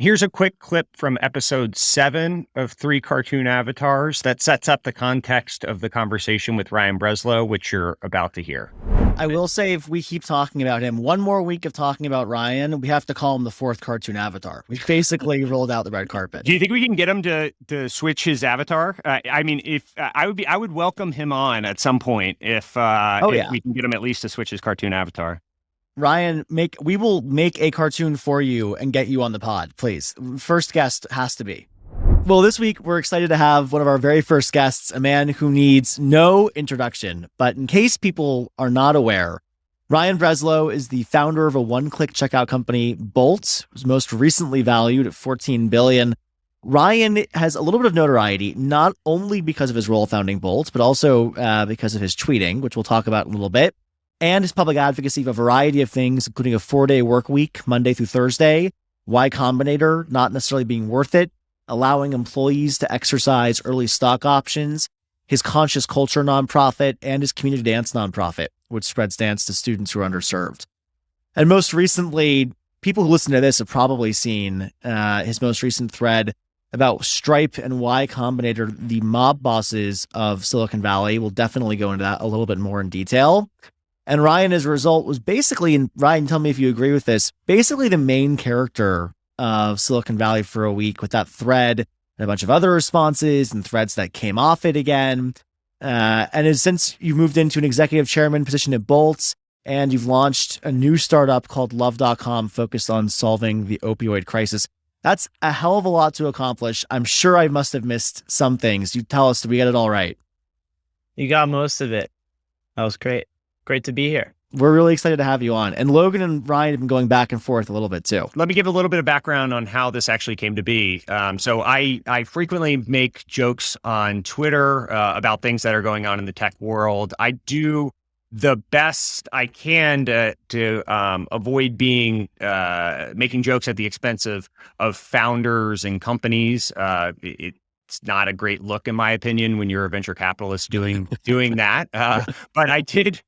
Here's a quick clip from episode 7 of Three Cartoon Avatars that sets up the context of the conversation with Ryan Breslow, which you're about to hear. I will say, if we keep talking about him, one more week of talking about Ryan, we have to call him the 4th cartoon avatar. We basically rolled out the red carpet. Do you think we can get him to switch his avatar? I mean, if I would welcome him on at some point if we can get him at least to switch his cartoon avatar. Ryan, we will make a cartoon for you and get you on the pod, please. First guest has to be. Well, this week, we're excited to have one of our very first guests, a man who needs no introduction. But in case people are not aware, Ryan Breslow is the founder of a one-click checkout company, Bolt, who's most recently valued at $14 billion. Ryan has a little bit of notoriety, not only because of his role founding Bolt, but also because of his tweeting, which we'll talk about in a little bit, and his public advocacy of a variety of things, including a 4-day work week, Monday through Thursday, YCombinator not necessarily being worth it, allowing employees to exercise early stock options, his conscious culture nonprofit, and his community dance nonprofit, which spreads dance to students who are underserved. And most recently, people who listen to this have probably seen his most recent thread about Stripe and YCombinator, the mob bosses of Silicon Valley. We'll definitely go into that a little bit more in detail. And Ryan, as a result, was basically, and Ryan, tell me if you agree with this, basically the main character of Silicon Valley for a week with that thread and a bunch of other responses and threads that came off it again. And since you've moved into an executive chairman position at Bolt, and you've launched a new startup called Love.com focused on solving the opioid crisis, that's a hell of a lot to accomplish. I'm sure I must have missed some things. You tell us, did we get it all right? You got most of it. That was great. Great to be here. We're really excited to have you on. And Logan and Ryan have been going back and forth a little bit too. Let me give a little bit of background on how this actually came to be. So I frequently make jokes on Twitter about things that are going on in the tech world. I do the best I can to avoid being making jokes at the expense of founders and companies. It's not a great look, in my opinion, when you're a venture capitalist doing that. But I did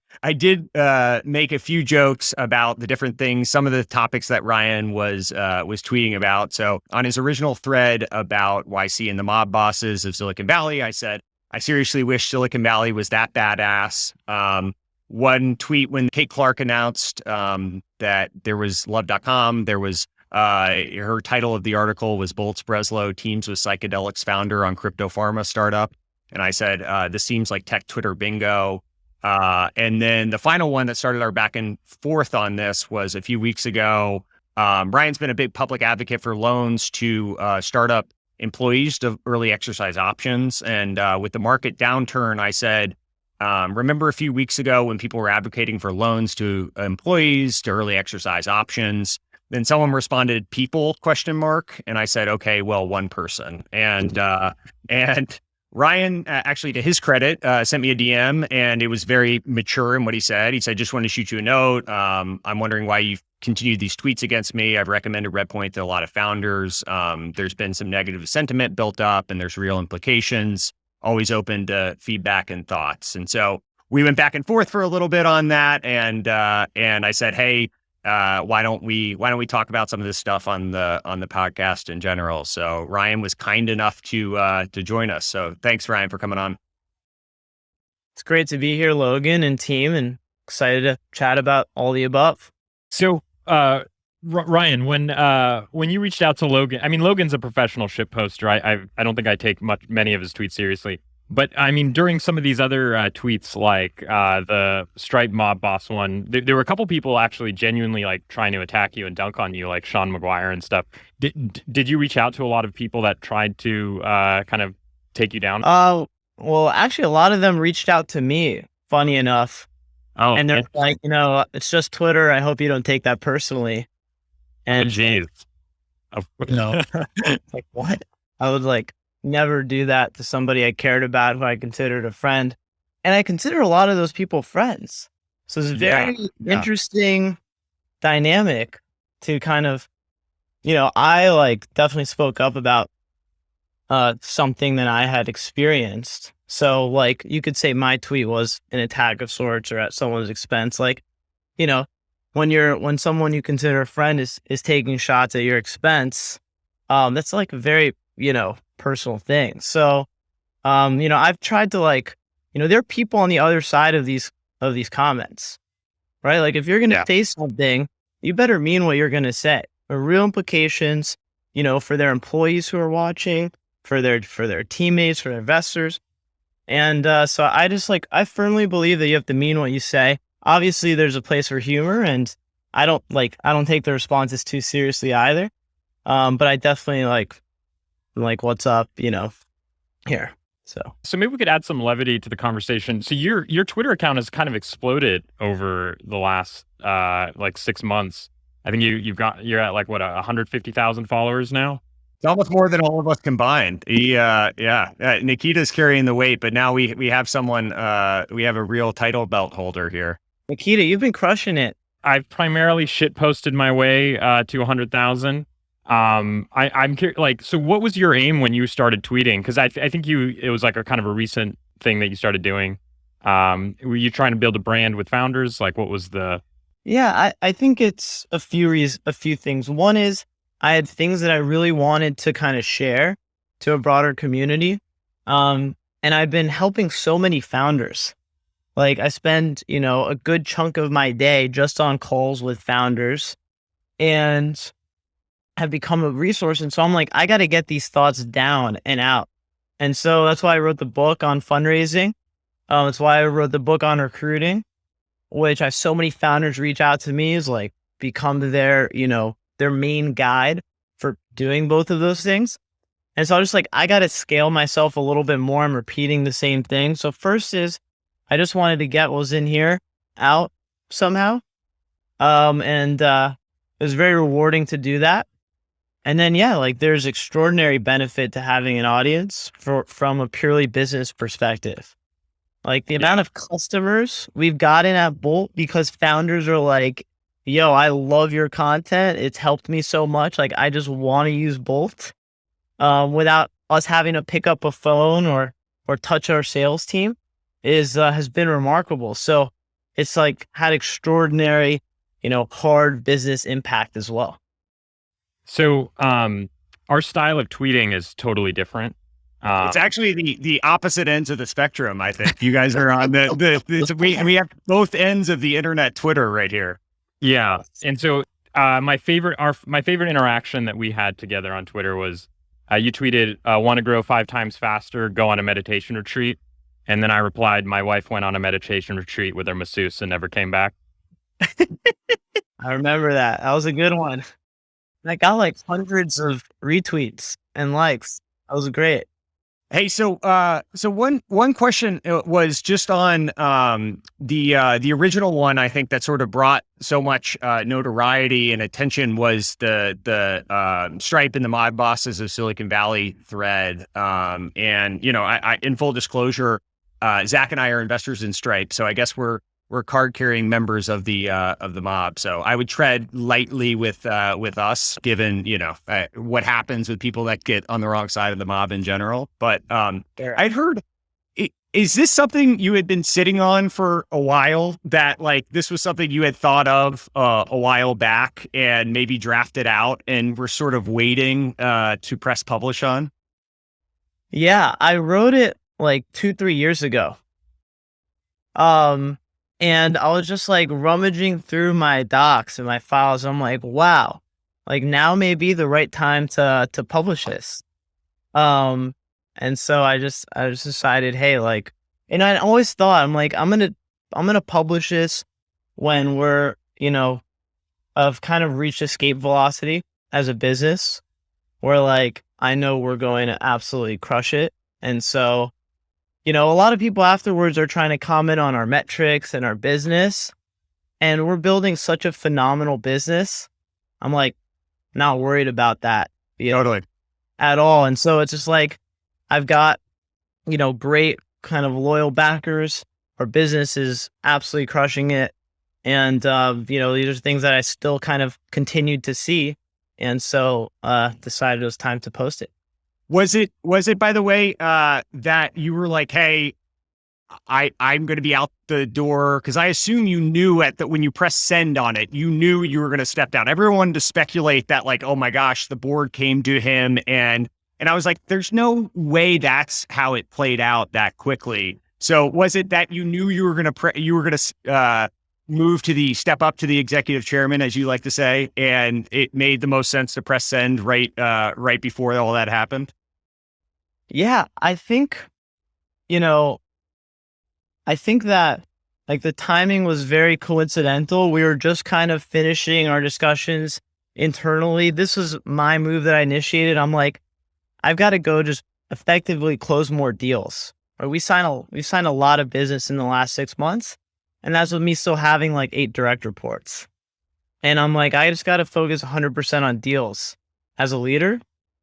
make a few jokes about the different things, some of the topics that Ryan was tweeting about. So on his original thread about YC and the mob bosses of Silicon Valley, I said, I seriously wish Silicon Valley was that badass. One tweet when Kate Clark announced that there was Love.com, there was her title of the article was Bolt's Breslow teams with psychedelics founder on crypto pharma startup. And I said, this seems like tech Twitter bingo. And then the final one that started our back and forth on this was a few weeks ago. Ryan's been a big public advocate for loans to startup employees to early exercise options. And with the market downturn, I said, remember a few weeks ago when people were advocating for loans to employees to early exercise options? Then someone responded, people, ? And I said, okay, well, one person. And Ryan, actually, to his credit, sent me a DM, and it was very mature in what he said. He said, just want to shoot you a note. I'm wondering why you've continued these tweets against me. I've recommended Redpoint to a lot of founders. There's been some negative sentiment built up, and there's real implications. Always open to feedback and thoughts. And so we went back and forth for a little bit on that. And I said, hey, why don't we talk about some of this stuff on the podcast in general? So Ryan was kind enough to join us. So thanks, Ryan, for coming on. It's great to be here, Logan and team, and excited to chat about all the above. So, Ryan, when you reached out to Logan, I mean, Logan's a professional shit poster. I don't think I take many of his tweets seriously. But I mean, during some of these other tweets, like the Stripe mob boss one, there were a couple people actually genuinely like trying to attack you and dunk on you, like Sean McGuire and stuff. Did you reach out to a lot of people that tried to kind of take you down? Well, actually, a lot of them reached out to me, funny enough. Oh, and they're like, it's just Twitter. I hope you don't take that personally. And jeez. Like, what? I would like never do that to somebody I cared about, who I considered a friend. And I consider a lot of those people friends. So it's a very interesting dynamic to kind of, I like definitely spoke up about something that I had experienced. So like you could say my tweet was an attack of sorts or at someone's expense. Like, when someone you consider a friend is taking shots at your expense, That's like a very, personal thing. So, I've tried to like, there are people on the other side of these comments, right? Like if you're going to say something, you better mean what you're going to say. The real implications, for their employees who are watching, for their teammates, for their investors. And so I firmly believe that you have to mean what you say. Obviously, there's a place for humor, and I don't take the responses too seriously either. But I definitely like what's up, here. So maybe we could add some levity to the conversation. So your Twitter account has kind of exploded over the last 6 months. I think you're at 150,000 followers now. It's almost more than all of us combined. Nikita's carrying the weight, but now we have someone. We have a real title belt holder here. Nikita, you've been crushing it. I've primarily shit posted my way to 100,000. I'm curious, so what was your aim when you started tweeting? Because I think it was like a kind of a recent thing that you started doing. Were you trying to build a brand with founders? Like, what was the? Yeah, I think it's a few things. One is I had things that I really wanted to kind of share to a broader community. And I've been helping so many founders. Like I spend, a good chunk of my day just on calls with founders and have become a resource. And so I'm like, I got to get these thoughts down and out. And so that's why I wrote the book on fundraising. That's why I wrote the book on recruiting, which I have so many founders reach out to me is like become their main guide for doing both of those things. And so I was just like, I got to scale myself a little bit more. I'm repeating the same thing. So first is I just wanted to get what was in here out somehow. And it was very rewarding to do that. And then, there's extraordinary benefit to having an audience from a purely business perspective. Like the amount of customers we've gotten at Bolt because founders are like, yo, I love your content. It's helped me so much. Like, I just want to use Bolt without us having to pick up a phone or touch our sales team has been remarkable. So it's like had extraordinary, hard business impact as well. So our style of tweeting is totally different. It's actually the opposite ends of the spectrum. I think you guys are on we have both ends of the internet Twitter right here. Yeah, and so my favorite interaction that we had together on Twitter was you tweeted, "Want to grow 5 times faster? Go on a meditation retreat." And then I replied, "My wife went on a meditation retreat with her masseuse and never came back." I remember that. That was a good one. I got like hundreds of retweets and likes. That was great. Hey, so one question was just on the original one. I think that sort of brought so much notoriety and attention was the Stripe and the mob bosses of Silicon Valley thread. And I in full disclosure, Zak and I are investors in Stripe, so I guess we're card carrying members of the mob. So I would tread lightly with us, given what happens with people that get on the wrong side of the mob in general. But I'd heard, is this something you had been sitting on for a while? That like this was something you had thought of a while back and maybe drafted out, and were sort of waiting to press publish on? Yeah, I wrote it like 2-3 years ago. And I was just like rummaging through my docs and my files. I'm like, wow, like now may be the right time to publish this. And so I just decided, hey, like, and I always thought I'm gonna publish this when we're, I've kind of reached escape velocity as a business where like, I know we're going to absolutely crush it. And so, a lot of people afterwards are trying to comment on our metrics and our business, and we're building such a phenomenal business. I'm like, not worried about that. Totally. At all. And so it's just like, I've got, great kind of loyal backers. Our business is absolutely crushing it. And, these are things that I still kind of continued to see. And so, decided it was time to post it. Was it by the way, that you were like, hey, I'm going to be out the door, because I assume you knew when you press send on it, you knew you were going to step down. Everyone wanted to speculate that, like, oh my gosh, the board came to him, and I was like, there's no way that's how it played out that quickly. So was it that you knew you were going to step up to the executive chairman, as you like to say, and it made the most sense to press send right before all that happened? Yeah, I think, I think that like the timing was very coincidental. We were just kind of finishing our discussions internally. This was my move that I initiated. I'm like, I've got to go just effectively close more deals. Or we signed a lot of business in the last 6 months, and that's with me still having like 8 direct reports. And I'm like, I just got to focus 100% on deals as a leader.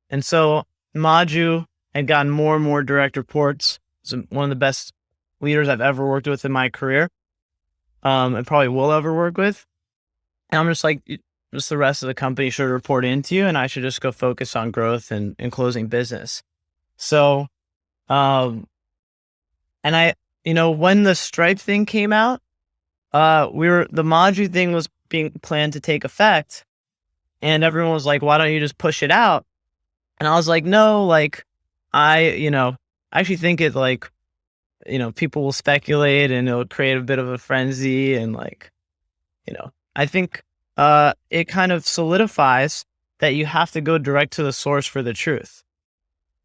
And so Maju had gotten more and more direct reports. He's one of the best leaders I've ever worked with in my career, and probably will ever work with. And I'm just like, just the rest of the company should report into you, and I should just go focus on growth and closing business. So, and I, when the Stripe thing came out, the Maju thing was being planned to take effect, and everyone was like, why don't you just push it out? And I was like, no, like, I actually think it, like, people will speculate and it'll create a bit of a frenzy. And like, I think it kind of solidifies that you have to go direct to the source for the truth.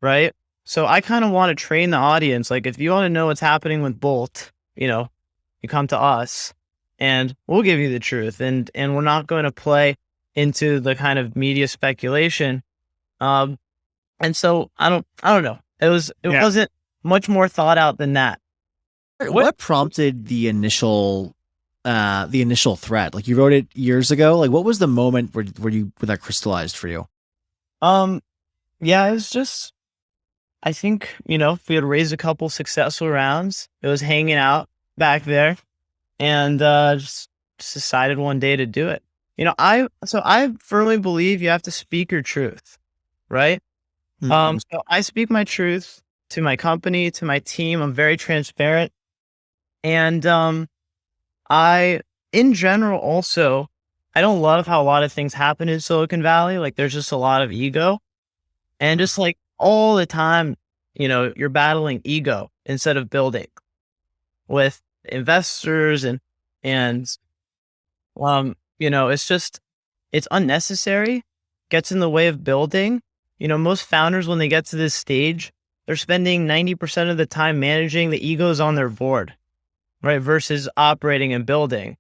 Right. So I kind of want to train the audience. Like, if you want to know what's happening with Bolt, you come to us and we'll give you the truth. And we're not going to play into the kind of media speculation. And so I don't know. It wasn't much more thought out than that. What prompted the initial thread? Like, you wrote it years ago. Like, what was the moment where that crystallized for you? Yeah, it was just, I think, we had raised a couple successful rounds. It was hanging out back there, and just decided one day to do it. I firmly believe you have to speak your truth, right? Mm-hmm. So I speak my truth to my company, to my team. I'm very transparent. And in general, also, I don't love how a lot of things happen in Silicon Valley. Like, there's just a lot of ego. And just like all the time, you're battling ego instead of building with investors and it's unnecessary, gets in the way of building. Most founders, when they get to this stage, they're spending 90% of the time managing the egos on their board, right? Versus operating and building.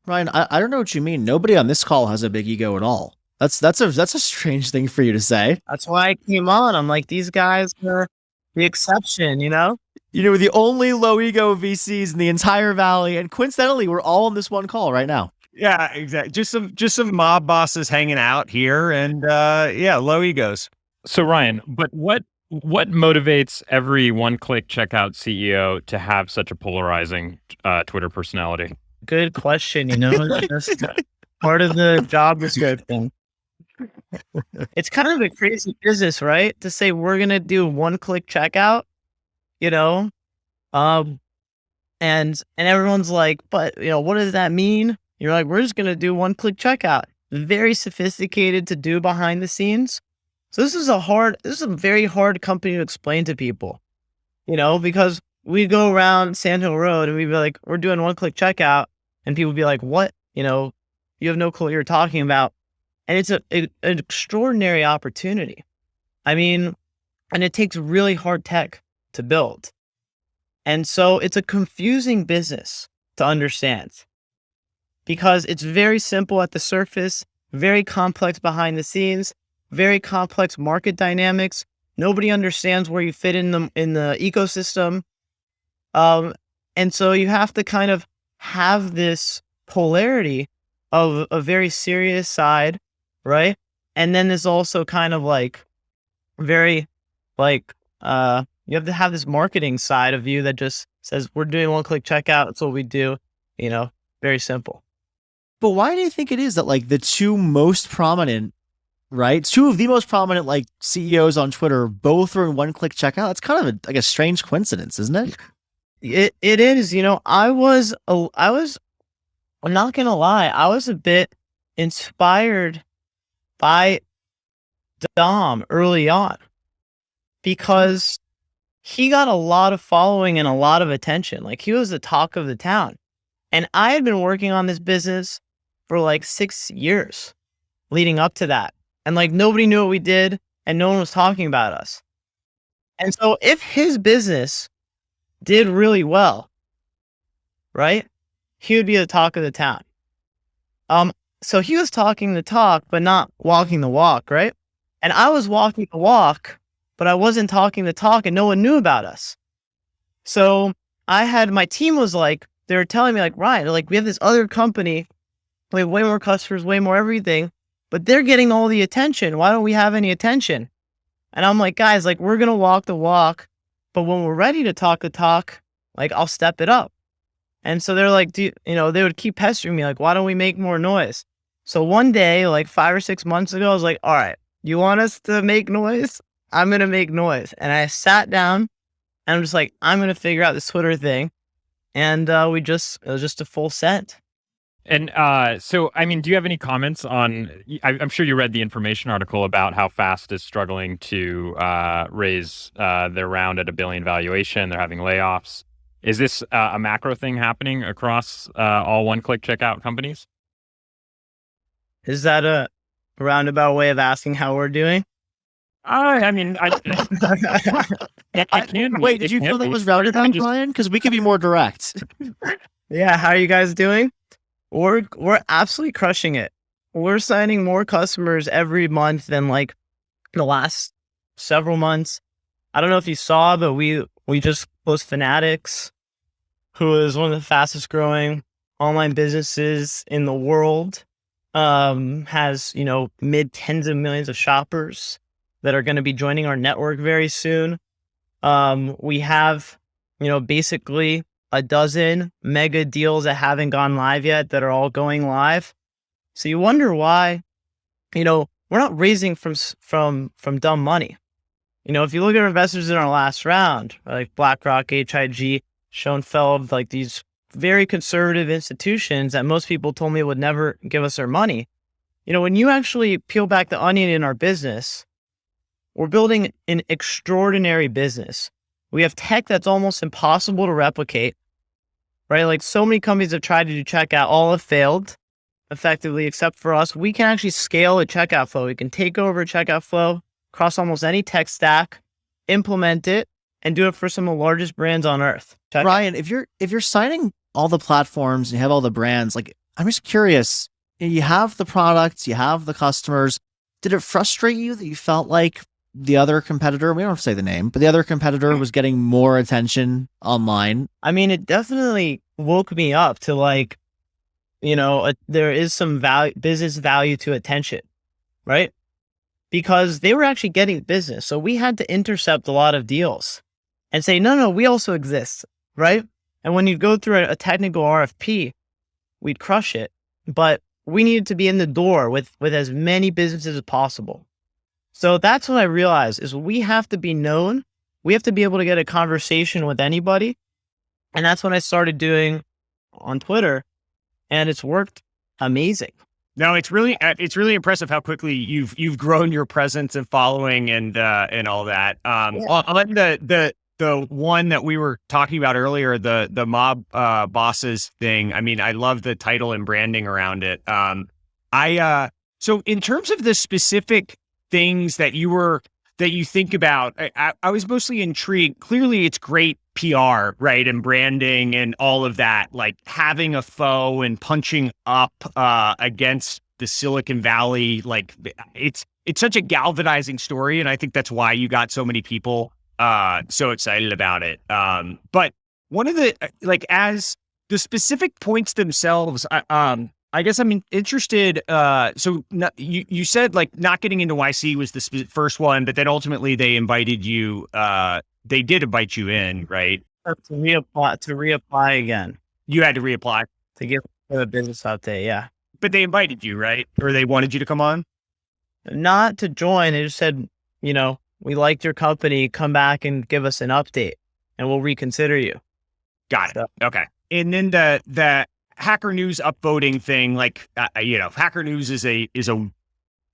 Ryan, I don't know what you mean. Nobody on this call has a big ego at all. That's a strange thing for you to say. That's why I came on. I'm like, these guys are the exception, We're the only low ego VCs in the entire valley, and coincidentally, we're all on this one call right now. Yeah, exactly. Just some mob bosses hanging out here, and low egos. So Ryan, but what motivates every one-click checkout CEO to have such a polarizing Twitter personality? Good question. That's part of the job description. It's kind of a crazy business, right? To say we're gonna do one-click checkout, and everyone's like, but what does that mean? You're like, we're just gonna do one-click checkout. Very sophisticated to do behind the scenes. So this is a very hard company to explain to people, because we go around Sand Hill Road and we'd be like, we're doing one-click checkout, and people would be like, what? You have no clue what you're talking about. And it's an extraordinary opportunity. I mean, and it takes really hard tech to build. And so it's a confusing business to understand, because it's very simple at the surface, very complex behind the scenes, very complex market dynamics. Nobody understands where you fit in the ecosystem. And so you have to kind of have this polarity of a very serious side, right? And then there's also kind of like very like you have to have this marketing side of you that just says, we're doing one-click checkout. That's what we do. Very simple. But why do you think it is that like the two most prominent, right? Two of the most prominent like CEOs on Twitter both are in one-click checkout? It's kind of a strange coincidence, isn't it? It is, I'm not gonna lie, I was a bit inspired by Dom early on because he got a lot of following and a lot of attention. Like, he was the talk of the town. And I had been working on this business for like 6 years leading up to that. And like, nobody knew what we did and no one was talking about us. And so if his business did really well, right, he would be the talk of the town. So he was talking the talk, but not walking the walk, right? And I was walking the walk, but I wasn't talking the talk, and no one knew about us. So my team was like, they were telling me like, Ryan, like, we have this other company, we have way more customers, way more everything, but they're getting all the attention. Why don't we have any attention? And I'm like, guys, like, we're gonna walk the walk, but when we're ready to talk the talk, like, I'll step it up. And so they're like, they would keep pestering me, like, why don't we make more noise? So one day, like 5 or 6 months ago, I was like, all right, you want us to make noise? I'm going to make noise. And I sat down and I'm just like, I'm going to figure out this Twitter thing. And it was just a full send. And so, I mean, do you have any comments on, I'm sure you read the information article about how Fast is struggling to raise their round at $1 billion valuation. They're having layoffs. Is this a macro thing happening across all one-click checkout companies? Is that a roundabout way of asking how we're doing? I mean, Wait, did you feel that was roundabout, Brian? Because we could be more direct. Yeah, how are you guys doing? We're absolutely crushing it. We're signing more customers every month than like the last several months. I don't know if you saw, but we just closed Fanatics, who is one of the fastest growing online businesses in the world. Has, mid tens of millions of shoppers that are going to be joining our network very soon. We have, basically a dozen mega deals that haven't gone live yet that are all going live. So you wonder why, we're not raising from dumb money. If you look at our investors in our last round, like BlackRock, HIG, Schoenfeld, like these very conservative institutions that most people told me would never give us their money. When you actually peel back the onion in our business, we're building an extraordinary business. We have tech that's almost impossible to replicate, right? Like, so many companies have tried to do checkout, all have failed effectively, except for us. We can actually scale a checkout flow. We can take over a checkout flow across almost any tech stack, implement it, and do it for some of the largest brands on earth. Ryan, if you're signing all the platforms and you have all the brands, like, I'm just curious, you have the products, you have the customers. Did it frustrate you that you felt like the other competitor, we don't have to say the name, but the other competitor was getting more attention online? I mean, it definitely woke me up to like, there is some business value to attention, right? Because they were actually getting business. So we had to intercept a lot of deals and say, no, we also exist, right? And when you go through a technical RFP, we'd crush it. But we needed to be in the door with as many businesses as possible. So that's what I realized is we have to be known. We have to be able to get a conversation with anybody. And that's what I started doing on Twitter. And it's worked amazing. No, it's really impressive how quickly you've grown your presence and following and all that. On the one that we were talking about earlier, the mob bosses thing. I mean, I love the title and branding around it. So in terms of the specific things that you think about, I was mostly intrigued. Clearly, it's great PR, right, and branding and all of that. Like having a foe and punching up against the Silicon Valley, like it's such a galvanizing story, and I think that's why you got so many people so excited about it. But one of the as the specific points themselves, I guess I'm interested. So you said like not getting into YC was the first one, but then ultimately they invited you. They did invite you in, right? To reapply again. You had to reapply to give a business update. Yeah, but they invited you, right? Or they wanted you to come on? Not to join. They just said, we liked your company. Come back and give us an update, and we'll reconsider you. Got it. So, Okay. And then the Hacker News upvoting thing, like Hacker News is a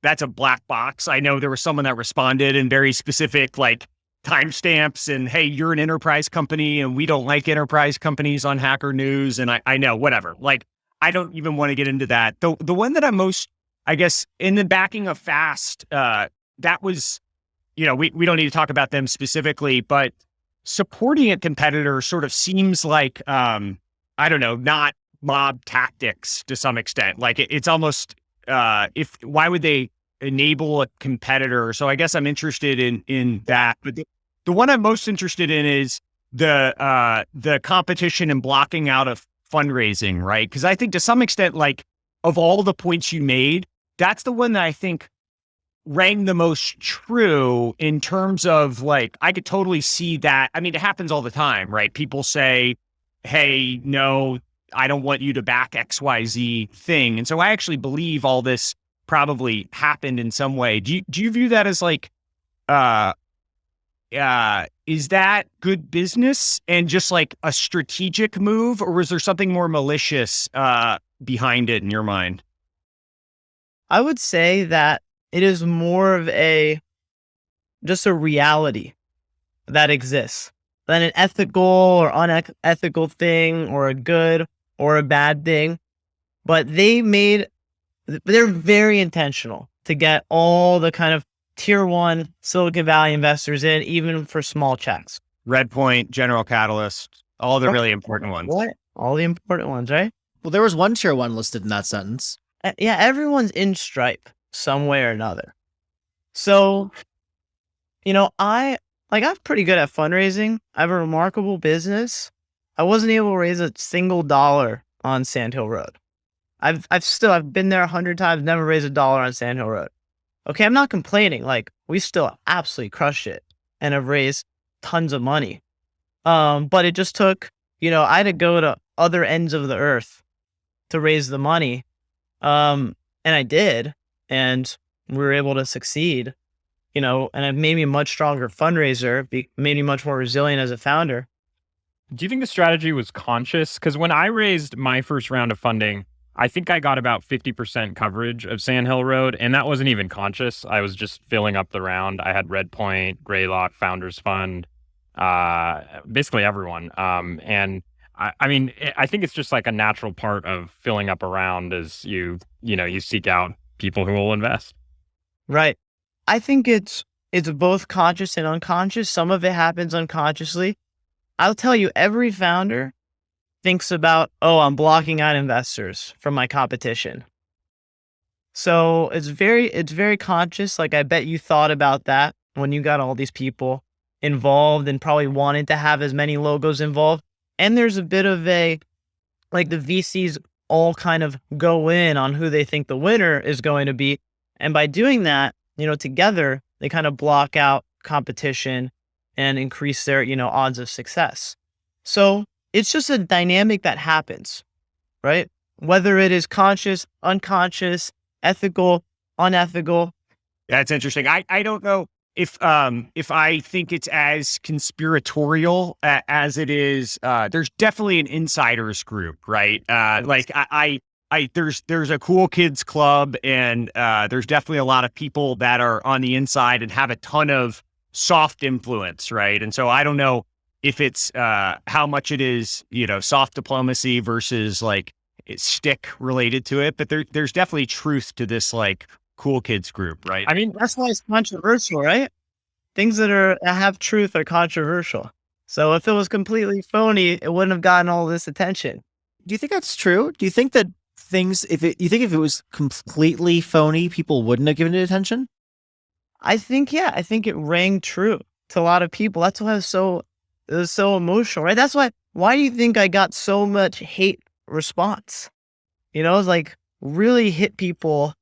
that's a black box. I know there was someone that responded in very specific like timestamps and, hey, you're an enterprise company and we don't like enterprise companies on Hacker News. And I know, whatever. Like, I don't even want to get into that. The one that I'm most, I guess, in the backing of Fast, that was, we don't need to talk about them specifically, but supporting a competitor sort of seems like, I don't know, not mob tactics to some extent. Like it's almost, why would they enable a competitor? So I guess I'm interested in that. But the one I'm most interested in is the competition and blocking out of fundraising, right? Because I think to some extent, like of all the points you made, that's the one that I think rang the most true in terms of like, I could totally see that. I mean, it happens all the time, right? People say, hey, no, I don't want you to back XYZ thing. And so I actually believe all this probably happened in some way. Do you view that as like, is that good business and just like a strategic move, or was there something more malicious behind it in your mind? I would say that it is more of just a reality that exists than an ethical or unethical thing or a good or a bad thing. But they're very intentional to get all the kind of tier one Silicon Valley investors in, even for small checks. Redpoint, General Catalyst, all the really important ones. What? All the important ones, right? Well, there was one tier one listed in that sentence. Yeah, everyone's in Stripe some way or another. So, I'm pretty good at fundraising. I have a remarkable business. I wasn't able to raise a single dollar on Sand Hill Road. I've been there 100 times, never raised a dollar on Sand Hill Road. Okay, I'm not complaining. Like, we still absolutely crushed it and have raised tons of money. But it just took, I had to go to other ends of the earth to raise the money. And I did, and we were able to succeed, and it made me a much stronger fundraiser, made me much more resilient as a founder. Do you think the strategy was conscious? Because when I raised my first round of funding, I think I got about 50% coverage of Sand Hill Road, and that wasn't even conscious. I was just filling up the round. I had Redpoint, Greylock, Founders Fund, basically everyone. And I mean, I think it's just like a natural part of filling up a round as you seek out people who will invest. Right. I think it's both conscious and unconscious. Some of it happens unconsciously. I'll tell you, every founder thinks about, I'm blocking out investors from my competition. So it's very conscious. Like, I bet you thought about that when you got all these people involved and probably wanted to have as many logos involved. And there's a bit of the VCs all kind of go in on who they think the winner is going to be. And by doing that, together, they kind of block out competition and increase their, odds of success. So it's just a dynamic that happens, right? Whether it is conscious, unconscious, ethical, unethical. That's interesting. I don't know if I think it's as conspiratorial as it is. There's definitely an insiders group, right? There's a cool kids club, and there's definitely a lot of people that are on the inside and have a ton of soft influence, right? And so I don't know if it's how much it is, soft diplomacy versus like stick related to it, but there's definitely truth to this like cool kids group, right? I mean, that's why it's controversial, right? Things that have truth are controversial. So if it was completely phony, it wouldn't have gotten all this attention. Do you think that's true? Do you think that if it was completely phony, people wouldn't have given it attention? I think it rang true to a lot of people. That's why it was so emotional, right? That's why do you think I got so much hate response? It's like really hit people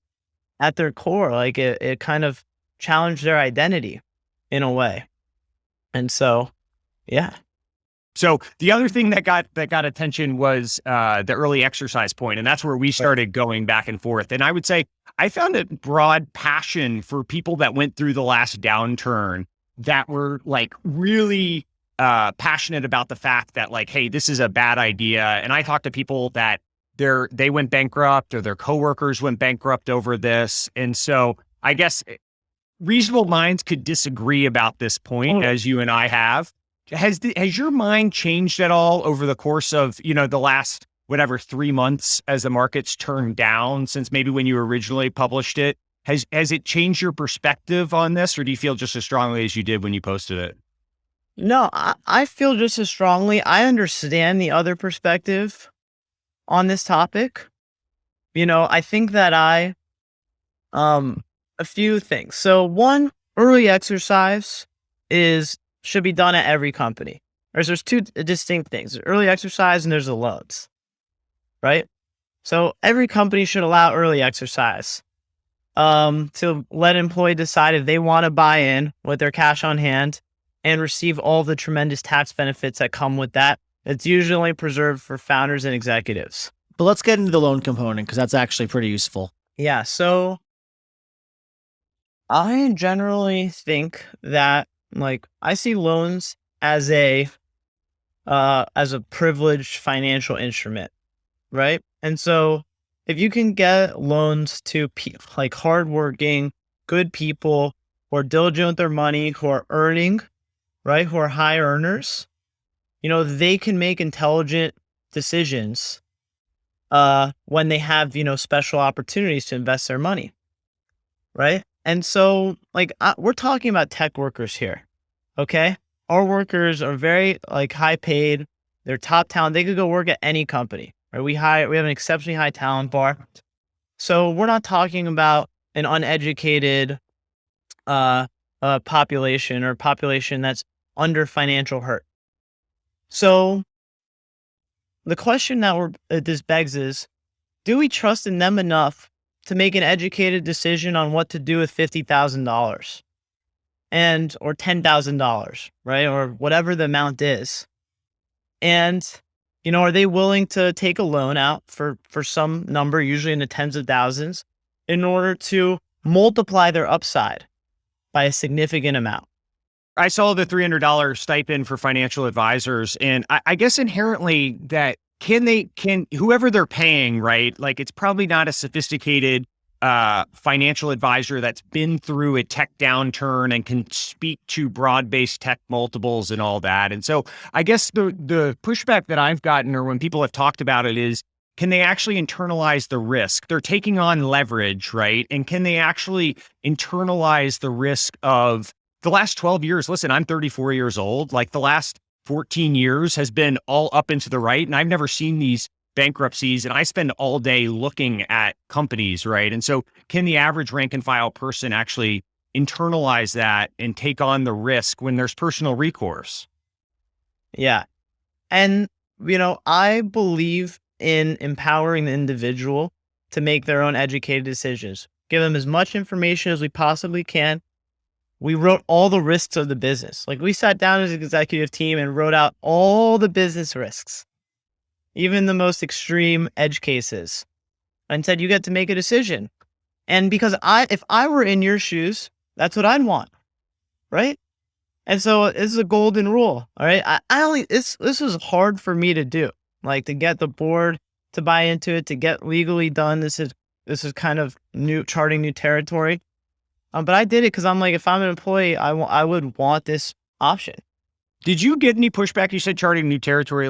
at their core. Like it kind of challenged their identity in a way. And so, yeah. So the other thing that got attention was the early exercise point, and that's where we started going back and forth. And I would say I found a broad passion for people that went through the last downturn that were like really passionate about the fact that like, hey, this is a bad idea. And I talk to people that they went bankrupt or their coworkers went bankrupt over this. And so I guess reasonable minds could disagree about this point, as you and I have. Has your mind changed at all over the course of, the last, whatever, 3 months as the market's turned down since maybe when you originally published it? Has it changed your perspective on this, or do you feel just as strongly as you did when you posted it? No, I feel just as strongly. I understand the other perspective on this topic. I think that a few things. So one, early exercise should be done at every company. There's two distinct things: there's early exercise and there's the loans, right? So every company should allow early exercise to let an employee decide if they want to buy in with their cash on hand and receive all the tremendous tax benefits that come with that. It's usually preserved for founders and executives. But let's get into the loan component because that's actually pretty useful. Yeah, so I generally think that I see loans as a privileged financial instrument, right? And so if you can get loans to hardworking, good people who are diligent with their money, who are earning, right, who are high earners, they can make intelligent decisions when they have, special opportunities to invest their money, right? And so we're talking about tech workers here, okay? Our workers are very high paid. They're top talent. They could go work at any company, right? We have an exceptionally high talent bar. So we're not talking about an uneducated population or population that's under financial hurt. So the question that this begs is, do we trust in them enough to make an educated decision on what to do with $50,000 or $10,000, right? Or whatever the amount is. And, are they willing to take a loan out for some number, usually in the tens of thousands, in order to multiply their upside by a significant amount? I saw the $300 stipend for financial advisors, and I guess inherently that can whoever they're paying, right? Like it's probably not a sophisticated financial advisor that's been through a tech downturn and can speak to broad-based tech multiples and all that. And so I guess the pushback that I've gotten, or when people have talked about it, is can they actually internalize the risk? They're taking on leverage, right? And can they actually internalize the risk of the last 12 years? Listen, I'm 34 years old. Like the last 14 years has been all up and to the right. And I've never seen these bankruptcies, and I spend all day looking at companies, right? And so can the average rank and file person actually internalize that and take on the risk when there's personal recourse? Yeah. And, I believe in empowering the individual to make their own educated decisions. Give them as much information as we possibly can. We wrote all the risks of the business. We sat down as an executive team and wrote out all the business risks, even the most extreme edge cases, and said, you get to make a decision. And because if I were in your shoes, that's what I'd want, right? And so this is a golden rule, all right? This was hard for me to do, to get the board to buy into it, to get legally done. This is kind of charting new territory. But I did it because I'm if I'm an employee, I would want this option. Did you get any pushback? You said charting new territory,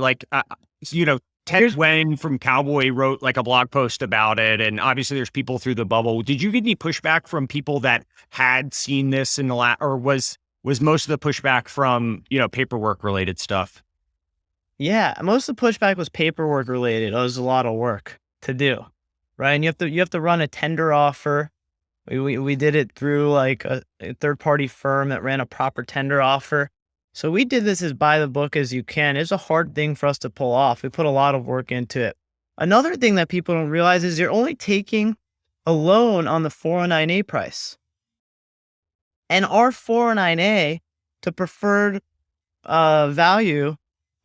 Ted Wen from Cowboy wrote a blog post about it, and obviously there's people through the bubble. Did you get any pushback from people that had seen this in the or was most of the pushback from paperwork related stuff? Yeah, most of the pushback was paperwork related. It was a lot of work to do, right? And you have to run a tender offer. We did it through a third party firm that ran a proper tender offer. So we did this as by the book as you can. It's a hard thing for us to pull off. We put a lot of work into it. Another thing that people don't realize is you're only taking a loan on the 409A price. And our 409A to preferred value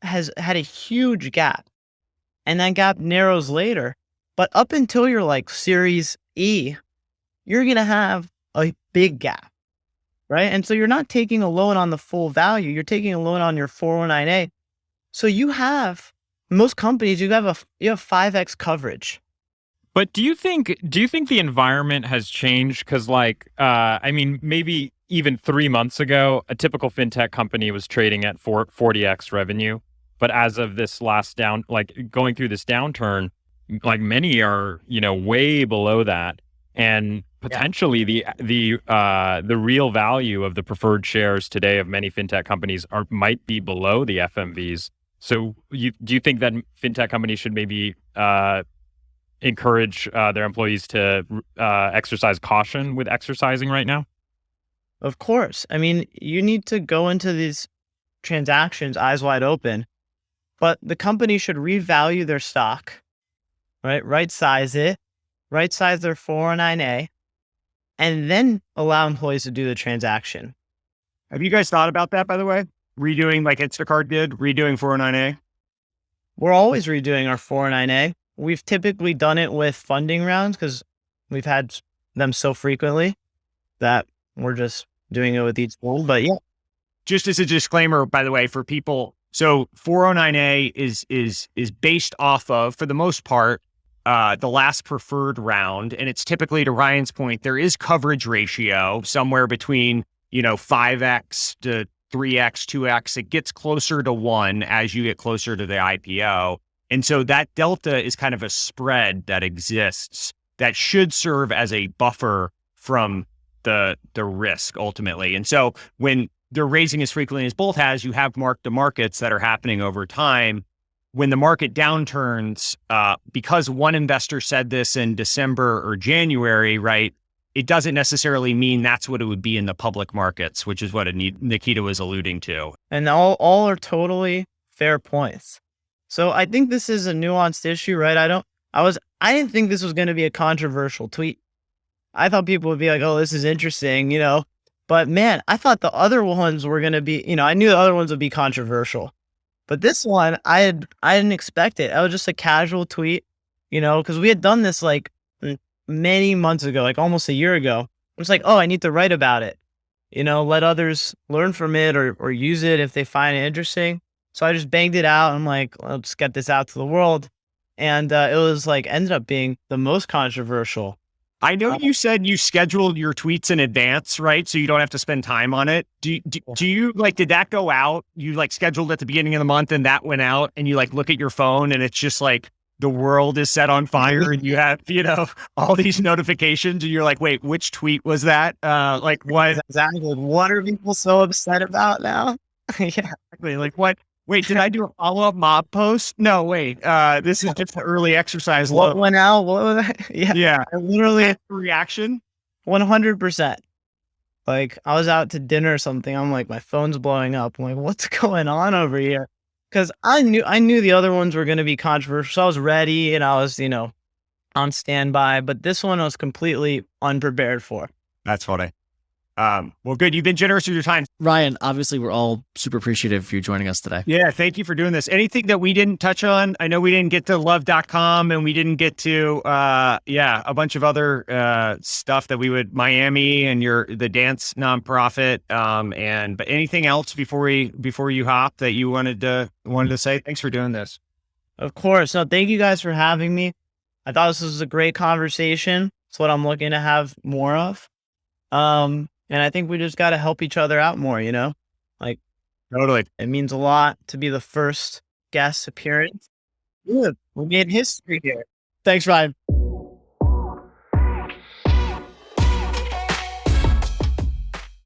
has had a huge gap. And that gap narrows later. But up until you're Series E, you're going to have a big gap, right? And so you're not taking a loan on the full value. You're taking a loan on your 409A. So most companies, you have 5x coverage. But do you think the environment has changed? Because maybe even 3 months ago, a typical fintech company was trading at 40x revenue. But as of this last going through this downturn, like many are, way below that. And potentially the real value of the preferred shares today of many fintech companies might be below the FMVs. So do you think that fintech companies should maybe encourage their employees to exercise caution with exercising right now? Of course. I mean, you need to go into these transactions eyes wide open, but the company should revalue their stock, right? Right size it, right size their 409A, and then allow employees to do the transaction. Have you guys thought about that, by the way? Redoing like Instacart did, redoing 409A? We're always redoing our 409A. We've typically done it with funding rounds because we've had them so frequently that we're just doing it with each one. But yeah. Just as a disclaimer, by the way, for people, so 409A is based off of, for the most part, the last preferred round. And it's typically, to Ryan's point, there is coverage ratio somewhere between, 5x to 3x, 2x. It gets closer to 1 as you get closer to the IPO. And so that delta is kind of a spread that exists that should serve as a buffer from the risk ultimately. And so when they're raising as frequently as Bolt has, you have mark-to-markets that are happening over time. When the market downturns, because one investor said this in December or January, right, it doesn't necessarily mean that's what it would be in the public markets, which is what Nikita was alluding to. And all are totally fair points. So I think this is a nuanced issue, right? I didn't think this was going to be a controversial tweet. I thought people would be like, oh, this is interesting, but man, I thought the other ones were going to be, I knew the other ones would be controversial, but this one, I didn't expect it. It was just a casual tweet, because we had done this like many months ago, like almost a year ago. It's like, oh, I need to write about it, let others learn from it or use it if they find it interesting. So I just banged it out. I'm like, let's get this out to the world. And it was like, ended up being the most controversial. I know you said you scheduled your tweets in advance, right? So you don't have to spend time on it. Do you did that go out? You scheduled at the beginning of the month and that went out and you look at your phone and it's just like the world is set on fire and you have, all these notifications and you're like, wait, which tweet was that? What? Exactly. What are people so upset about now? Yeah. Exactly. What? Wait, did I do a follow-up mob post? No, wait. This is just the early exercise. What went out? What was that? Yeah. Yeah. I literally reaction. 100%. I was out to dinner or something. I'm like, my phone's blowing up. I'm like, what's going on over here? Because I knew the other ones were going to be controversial. So I was ready and I was, on standby. But this one I was completely unprepared for. That's funny. Well, good. You've been generous with your time. Ryan, obviously we're all super appreciative for you joining us today. Yeah. Thank you for doing this. Anything that we didn't touch on? I know we didn't get to love.com and we didn't get to, a bunch of other, stuff that Miami and the dance nonprofit. But anything else before you hop that you wanted to say? Thanks for doing this. Of course. No, thank you guys for having me. I thought this was a great conversation. It's what I'm looking to have more of. And I think we just got to help each other out more, Totally. It means a lot to be the first guest appearance. Good. We made history here. Thanks, Ryan.